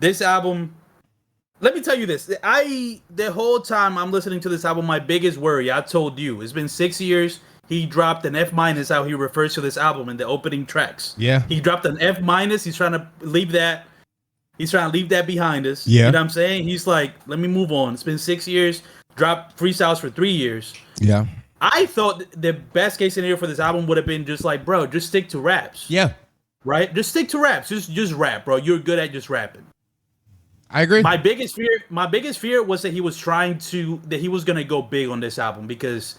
This album, let me tell you this. The whole time I'm listening to this album, my biggest worry, I told you, it's been 6 years. He dropped an F minus, how he refers to this album in the opening tracks. Yeah. He dropped an F minus. He's trying to leave that. He's trying to leave that behind us. Yeah. You know what I'm saying? He's like, let me move on. It's been 6 years. Dropped freestyles for 3 years. Yeah. I thought the best case scenario for this album would have been just like, bro, just stick to raps. Yeah. Right? Just stick to raps. Just rap, bro. You're good at just rapping. I agree. My biggest fear was that he was gonna go big on this album because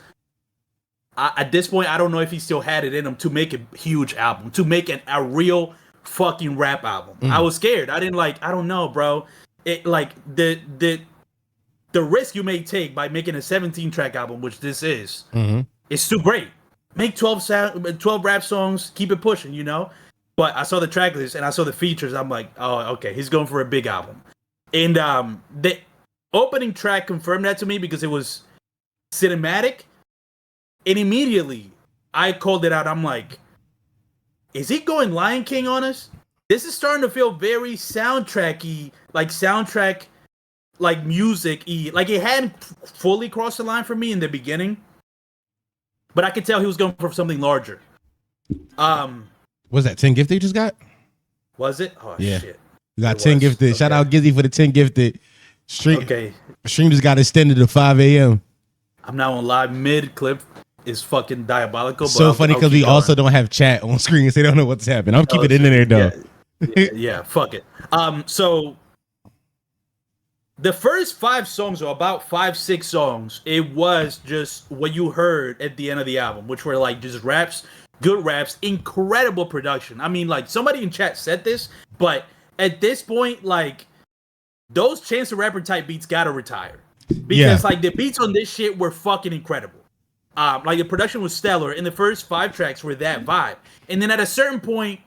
at this point I don't know if he still had it in him to make a huge album, to make a real fucking rap album. I was scared. I don't know, bro. It like the risk you may take by making a 17-track album, which this is too great. Make 12 rap songs, keep it pushing, you know? But I saw the track list and I saw the features. I'm like, oh, okay, he's going for a big album. And the opening track confirmed that to me because it was cinematic. And immediately I called it out. I'm like, is he going Lion King on us? This is starting to feel very soundtracky, like music-y. Like it hadn't fully crossed the line for me in the beginning. But I could tell he was going for something larger. Was that 10 gifted you just got? Was it? Oh, yeah. Shit. You got 10 gifted. Okay. Shout out Gizzy for the 10 gifted. Stream just got extended to 5 a.m. I'm not gonna lie, mid-clip is fucking diabolical. So funny because we also don't have chat on screen, so they don't know what's happening. I'm keeping it in there, though. Yeah, fuck it. So the first 5 songs, or about 5-6 songs, it was just what you heard at the end of the album, which were like just raps. Good raps, incredible production. I mean, like, somebody in chat said this, but at this point, like, those Chance the Rapper type beats gotta retire. Because, like, the beats on this shit were fucking incredible. Like, the production was stellar, and the first 5 tracks were that vibe. And then at a certain point,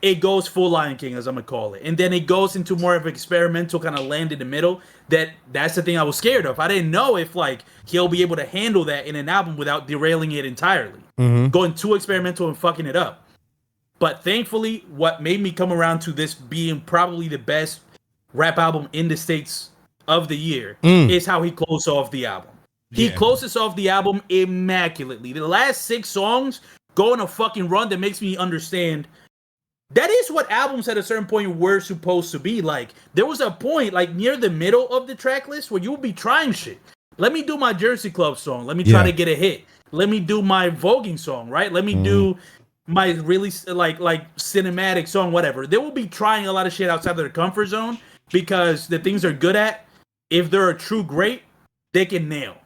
it goes full Lion King, as I'm gonna call it. And then it goes into more of an experimental kind of land in the middle. That's the thing I was scared of. I didn't know if, like, he'll be able to handle that in an album without derailing it entirely. Going too experimental and fucking it up. But thankfully, what made me come around to this being probably the best rap album in the States of the year is how he closed off the album. He closes off the album immaculately. The last 6 songs go on a fucking run that makes me understand that is what albums at a certain point were supposed to be. Like, there was a point, like, near the middle of the track list where you would be trying shit. Let me do my Jersey Club song. Let me try to get a hit. Let me do my voguing song, right? Let me do my really, like cinematic song, whatever. They will be trying a lot of shit outside of their comfort zone because the things they're good at, if they're a true great, they can nail.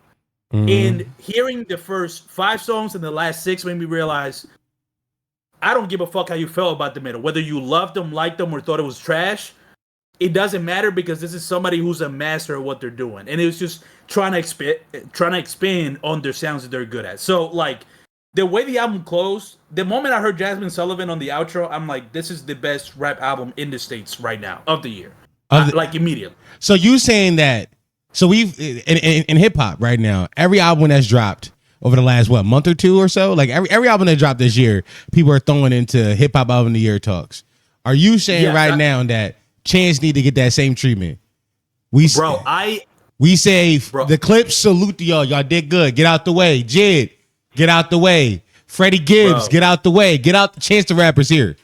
And hearing the first 5 songs and the last 6 made me realize I don't give a fuck how you felt about the middle. Whether you loved them, liked them, or thought it was trash, it doesn't matter because this is somebody who's a master at what they're doing. And it was just trying to expand on their sounds that they're good at. So, like, the way the album closed, the moment I heard Jasmine Sullivan on the outro, I'm like, this is the best rap album in the States right now of the year. Like, immediately. So you saying that, so we've, in hip-hop right now, every album that's dropped over the last, month or 2 or so? Like, every album that dropped this year, people are throwing into hip-hop album of the year talks. Are you saying now that Chance need to get that same treatment? We say the Clips salute to y'all. Y'all did good. Get out the way. Jid, get out the way. Freddie Gibbs, get out the way. Get out the Chance the Rappers here.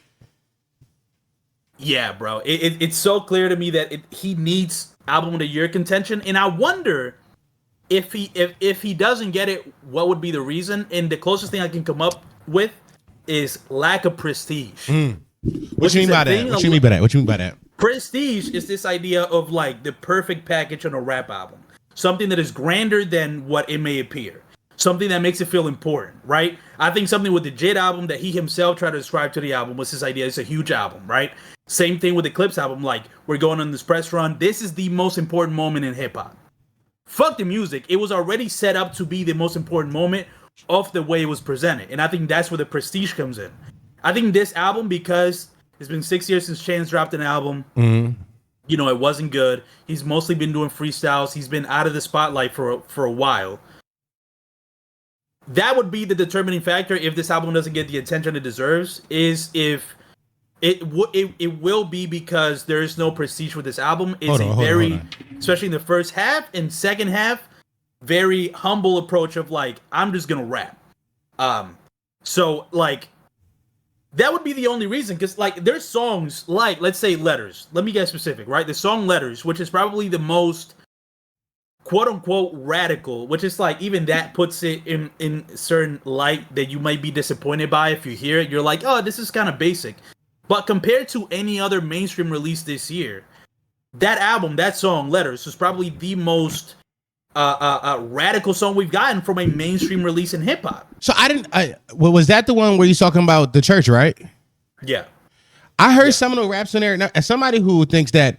Yeah, bro. It's so clear to me that he needs album of the year contention, and I wonder if he doesn't get it, what would be the reason? And the closest thing I can come up with is lack of prestige. What you mean by that? Prestige is this idea of, like, the perfect package on a rap album. Something that is grander than what it may appear. Something that makes it feel important, right? I think something with the Jid album that he himself tried to describe to the album was this idea. It's a huge album, right? Same thing with the Clips album. Like, we're going on this press run. This is the most important moment in hip-hop. Fuck the music. It was already set up to be the most important moment of the way it was presented. And I think that's where the prestige comes in. I think this album, because it's been 6 years since Chance dropped an album, you know, it wasn't good. He's mostly been doing freestyles. He's been out of the spotlight for a while. That would be the determining factor if this album doesn't get the attention it deserves, is if It will be because there is no prestige with this album. It's Hold on. especially in the first half and second half, very humble approach of like, I'm just gonna rap. So like that would be the only reason, because like there's songs like, let's say, Letters. Let me get specific, right? The song Letters, which is probably the most quote unquote radical, which is like, even that puts it in certain light that you might be disappointed by. If you hear it, you're like, oh, this is kind of basic. But compared to any other mainstream release this year, that album, that song, Letters, was probably the most radical song we've gotten from a mainstream release in hip hop. So was that the one where you're talking about the church, right? Yeah. I heard some of the raps in there. Now, as somebody who thinks that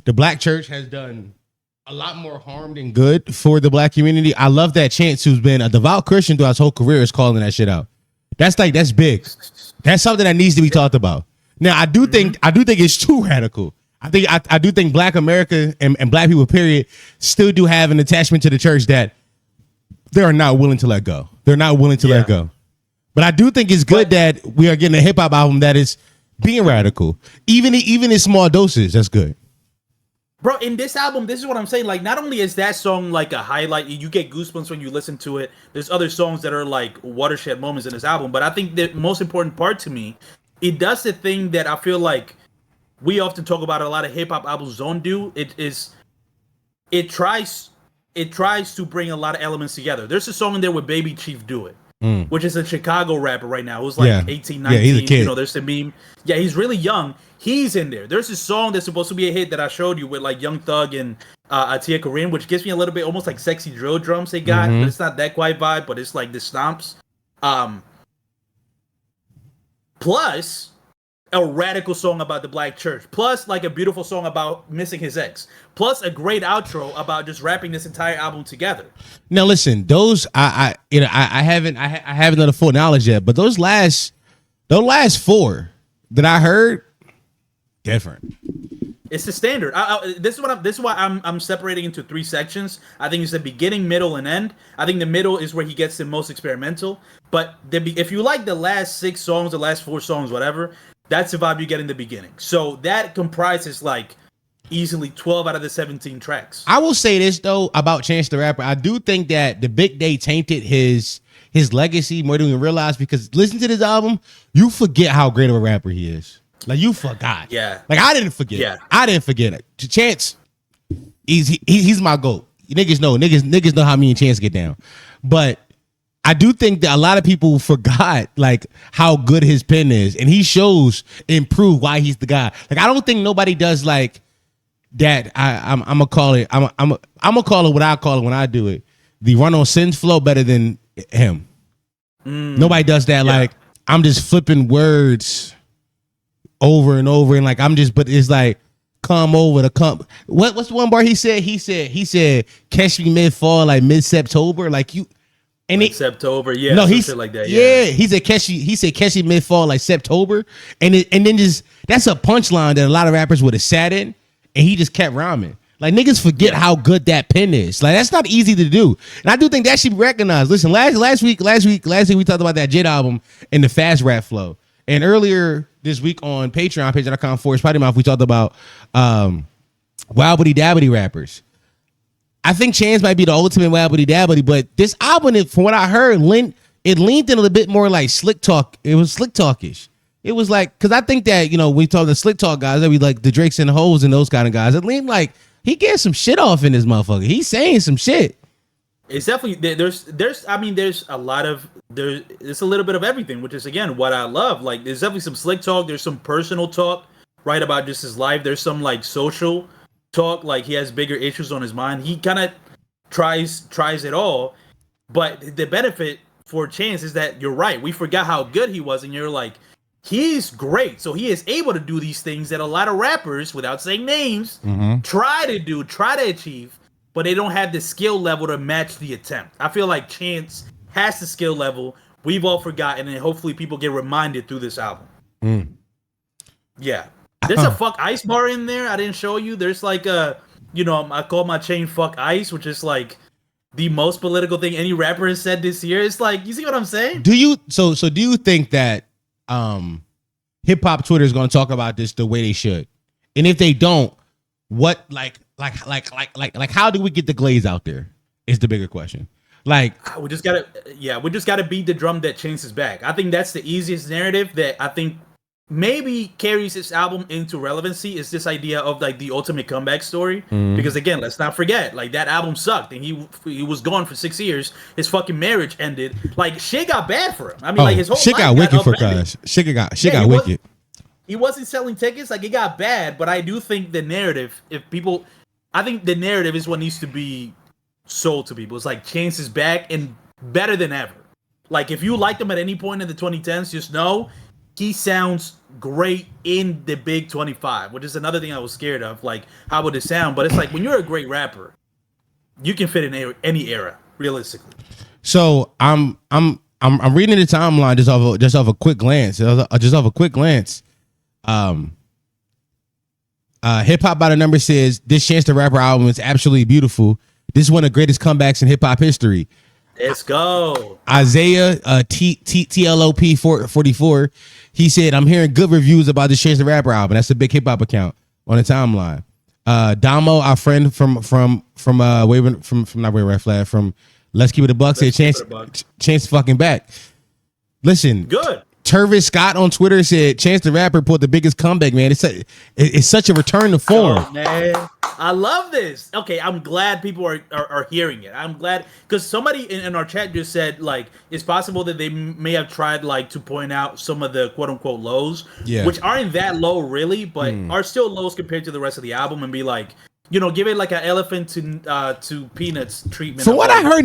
the black church has done a lot more harm than good for the black community, I love that Chance, who's been a devout Christian throughout his whole career, is calling that shit out. That's big. That's something that needs to be talked about. Now, I do think it's too radical. I do think Black America and Black people, period, still do have an attachment to the church that they are not willing to let go. They're not willing to let go. But I do think it's good that we are getting a hip hop album that is being radical, even in small doses. That's good. Bro, in this album, this is what I'm saying. Like, not only is that song like a highlight, you get goosebumps when you listen to it. There's other songs that are like watershed moments in this album. But I think the most important part to me, it does the thing that I feel like we often talk about a lot of hip hop albums don't do. It tries to bring a lot of elements together. There's a song in there with Baby Chief Do It, which is a Chicago rapper right now who's like 18, 19. Yeah, he's a kid. You know, there's a meme. Yeah, he's really young. He's in there. There's a song that's supposed to be a hit that I showed you with like Young Thug and Atia Karim, which gives me a little bit almost like sexy drill drums they got, but it's not that quite vibe, but it's like the stomps. Plus a radical song about the black church, plus like a beautiful song about missing his ex, plus a great outro about just wrapping this entire album together. Now listen, those I haven't done a full knowledge yet, but those last four that I heard, different. It's the standard. This is why I'm separating into three sections. I think it's the beginning, middle, and end. I think the middle is where he gets the most experimental. But if you like the last 6 songs, the last 4 songs, whatever, that's the vibe you get in the beginning. So that comprises like easily 12 out of the 17 tracks. I will say this though about Chance the Rapper. I do think that the Big Day tainted his legacy more than we realize, because listen to this album, you forget how great of a rapper he is. Like, you forgot. Yeah. Like, I didn't forget. Yeah. I didn't forget it. Chance, he's my GOAT. Niggas know how me and Chance get down. But I do think that a lot of people forgot like how good his pen is, and he shows and prove why he's the guy. Like, I don't think nobody does like that. I'm gonna call it. I'm gonna call it what I call it when I do it. The Run on Sins flow better than him. Nobody does that. Yeah. Like, I'm just flipping words over and over, and like but it's like, come over to come. What's the one bar he said? He said catch me mid fall, like mid September, like you. And September, yeah, no, he's like that. Yeah, he said catch you mid fall, like September, and then just that's a punchline that a lot of rappers would have sat in, and he just kept rhyming. Like, niggas forget how good that pen is. Like, that's not easy to do, and I do think that should be recognized. Listen, last week we talked about that Jid album and the fast rap flow, and earlier this week on patreon.com/PottyMouth we talked about Wabbity Dabbity rappers. I think Chance might be the ultimate Wabbity Dabbity, but this album, from what I heard, leaned in a little bit more like slick talk. It was slick talkish. It was like, because I think that, you know, we talk the slick talk guys, that we like the Drakes and the Hoes and those kind of guys. It leaned like he gets some shit off in this motherfucker. He's saying some shit. It's definitely there's a lot of it's a little bit of everything, which is again what I love. Like, there's definitely some slick talk. There's some personal talk, right, about just his life. There's some like social talk, like he has bigger issues on his mind. He kind of tries it all, but the benefit for Chance is that you're right. We forgot how good he was, and you're like, he's great. So he is able to do these things that a lot of rappers, without saying names, try to achieve, but they don't have the skill level to match the attempt. I feel like Chance has the skill level we've all forgotten, and hopefully people get reminded through this album. Yeah. There's a fuck ice bar in there I didn't show you. There's like a, I call my chain fuck ice, which is like the most political thing any rapper has said this year. It's like, you see what I'm saying? Do you think that hip hop Twitter is going to talk about this the way they should, and if they don't, what how do we get the glaze out there? Is the bigger question. Like we just gotta beat the drum that Chance is back. I think that's the easiest narrative that I think maybe carries this album into relevancy is this idea of like the ultimate comeback story. Because again, let's not forget, like that album sucked and he was gone for 6 years. His fucking marriage ended. Like shit got bad for him. I mean, like his whole shit life got wicked for upended. guys. Shit got wicked. He wasn't selling tickets. Like it got bad. But I do think the narrative, I think the narrative is what needs to be sold to people. It's like Chance is back and better than ever. Like if you liked him at any point in the 2010s, just know he sounds great in the big 25, which is another thing I was scared of. Like how would it sound? But it's like when you're a great rapper, you can fit in any era, realistically. So I'm reading the timeline just off a quick glance. Hip Hop by the Number says this Chance the Rapper album is absolutely beautiful. This is one of the greatest comebacks in hip hop history. Let's go. Isaiah TLOP 44. He said, "I'm hearing good reviews about the Chance the Rapper album." That's a big hip hop account on the timeline. Damo, our friend from not Waving Red Flag, from Let's Keep It a Buck, said Chance fucking back. Listen, good. Tervis Scott on Twitter said Chance the Rapper put the biggest comeback, man. It's such a return to form. Oh, man. I love this. Okay, I'm glad people are hearing it. I'm glad because somebody in our chat just said like it's possible that they may have tried like to point out some of the quote unquote lows, which aren't that low really, but are still lows compared to the rest of the album, and be like, you know, give it like an elephant to peanuts treatment. From what I heard,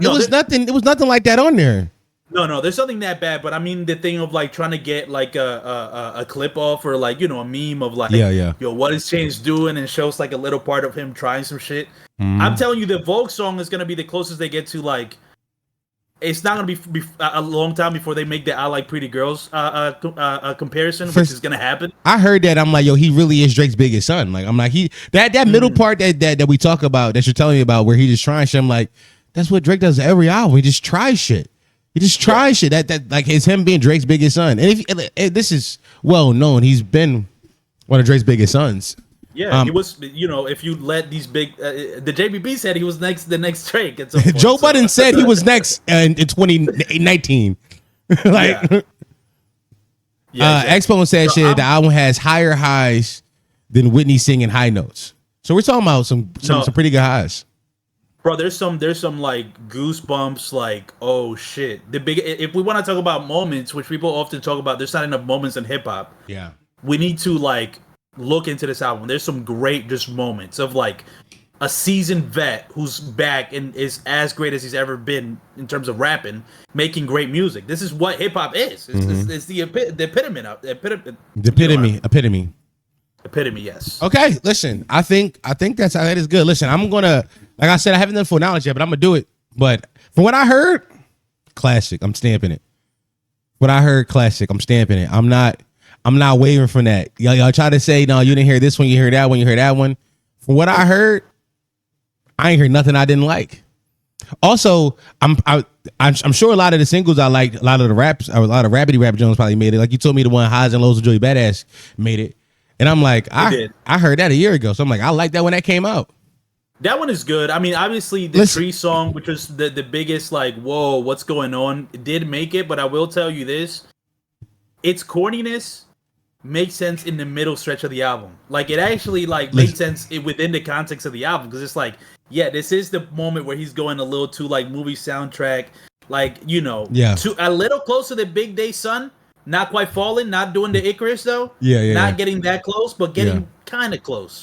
it was nothing. It was nothing like that on there. No, there's something that bad, but I mean the thing of like trying to get like a clip off or like, you know, a meme of like, yo, what is Chance doing, and shows like a little part of him trying some shit. I'm telling you, the Vogue song is gonna be the closest they get to like. It's not gonna be a long time before they make the "I Like Pretty Girls" comparison, which is gonna happen. I heard that. I'm like, yo, he really is Drake's biggest son. Like, I'm like, that middle part that we talk about, that you're telling me about, where he just trying shit. I'm like, that's what Drake does every album. He just tries shit. He just tries shit. That like it's him being Drake's biggest son. And if this is well known, he's been one of Drake's biggest sons. Yeah, he was. You know, if you let these big, the JBB said he was the next Drake. At some point, Joe Budden said he was next in 2019. Like, Expo said shit. The album has higher highs than Whitney singing high notes. So we're talking about some pretty good highs. Bro, there's some like goosebumps, like, oh shit. If we want to talk about moments, which people often talk about, there's not enough moments in hip hop. Yeah. We need to like look into this album. There's some great just moments of like a seasoned vet who's back and is as great as he's ever been in terms of rapping, making great music. This is what hip hop is. It's the epitome, yes. Okay, listen, I think that is good. Listen, I'm gonna, like I said, I haven't done full knowledge yet, but I'm gonna do it. But from what I heard, classic. I'm stamping it. What I heard, classic. I'm stamping it. I'm not wavering from that. Y'all try to say, no, you didn't hear this one, you heard that one, you heard that one. From what I heard, I ain't heard nothing I didn't like. Also, I'm sure a lot of the singles I liked, a lot of the raps, a lot of Rabbity Rap Jones probably made it. Like you told me, the one Highs and Lows of Joey Badass made it. And I'm like, I heard that a year ago. So I'm like, I like that when that came out. That one is good. I mean, obviously the Tree song, which was the biggest, like, whoa, what's going on, did make it. But I will tell you this, its corniness makes sense in the middle stretch of the album. Like, it actually, like, makes sense within the context of the album. Because it's like, yeah, this is the moment where he's going a little too, like, movie soundtrack. Like, you know, to a little closer to Big Day Sun. Not quite falling, not doing the Icarus, though. Not getting that close, but getting kind of close.